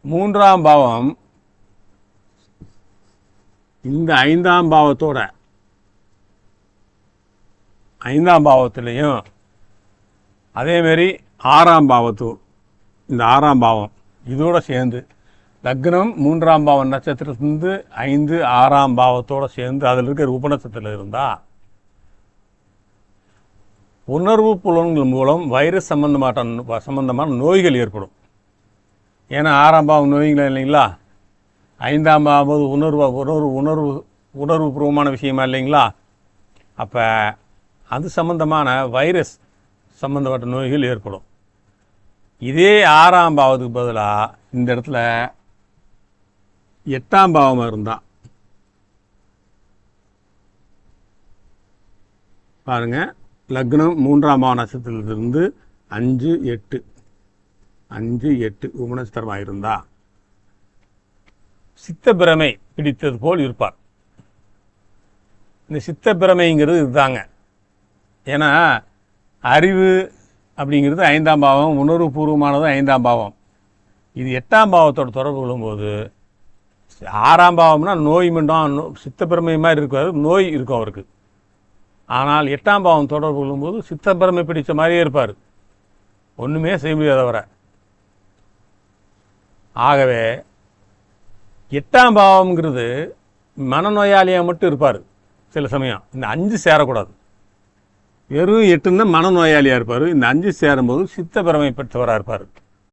மூன்றாம் பாவம் இந்த ஐந்தாம் பாவத்தோட ஐந்தாம் பாவத்திலையும் அதேமாரி ஆறாம் பாவத்தோடு இந்த ஆறாம் பாவம் இதோடு சேர்ந்து லக்னம் மூன்றாம் பாவம் நட்சத்திரத்திலிருந்து 5 6ஆம் பாவத்தோடு சேர்ந்து அதில் இருக்கிற உபநட்சத்திரத்தில் இருந்தால் உணர்வு புலன்கள் மூலம் வைரஸ் சம்பந்தமான நோய்கள் ஏற்படும். ஏன்னா 6ஆம் பாவம் நோய்கள் இல்லைங்களா, 5ஆம் பாவம் உணர்வு பூர்வமான விஷயமா இல்லைங்களா. அப்போ அது சம்பந்தமான வைரஸ் சம்பந்தப்பட்ட நோய்கள் ஏற்படும். இதே 6ஆம் பாவத்துக்கு பதிலாக இந்த இடத்துல 8ஆம் பாவமாக இருந்தால் பாருங்கள், லக்னம் 3ஆம் பாவ நட்சத்திரத்திலிருந்து 5 8 உபநட்சத்திரமாக இருந்தால் சித்தப்பிரமை பிடித்தது போல் இருப்பார். இந்த சித்தப்பிரமைங்கிறது இதுதாங்க. ஏன்னா அறிவு அப்படிங்கிறது 5ஆம் பாவம், உணர்வு பூர்வமானது 5ஆம் பாவம். இது 8ஆம் பாவத்தோட தொடர்பு கொள்ளும்போது 6ஆம் பாவம்னா நோய் மட்டும் சித்தப்பிரமை மாதிரி இருக்காது, நோய் இருக்கும் அவருக்கு. ஆனால் 8ஆம் பாவம் தொடர்பு கொள்ளும்போது சித்தப்பிரமை பிடித்த மாதிரியே இருப்பார், ஒன்றுமே செய்ய முடியாதவரை. ஆகவே 8ஆம் பாவம்ங்கிறது மனநோயாளியாக மட்டும் இருப்பார் சில சமயம். இந்த 5 சேரக்கூடாது. வெறும் 8ன்னா மனநோயாளியாக இருப்பார். இந்த 5 சேரும்போது சித்தப்பிரமை பெற்றவராக இருப்பார்.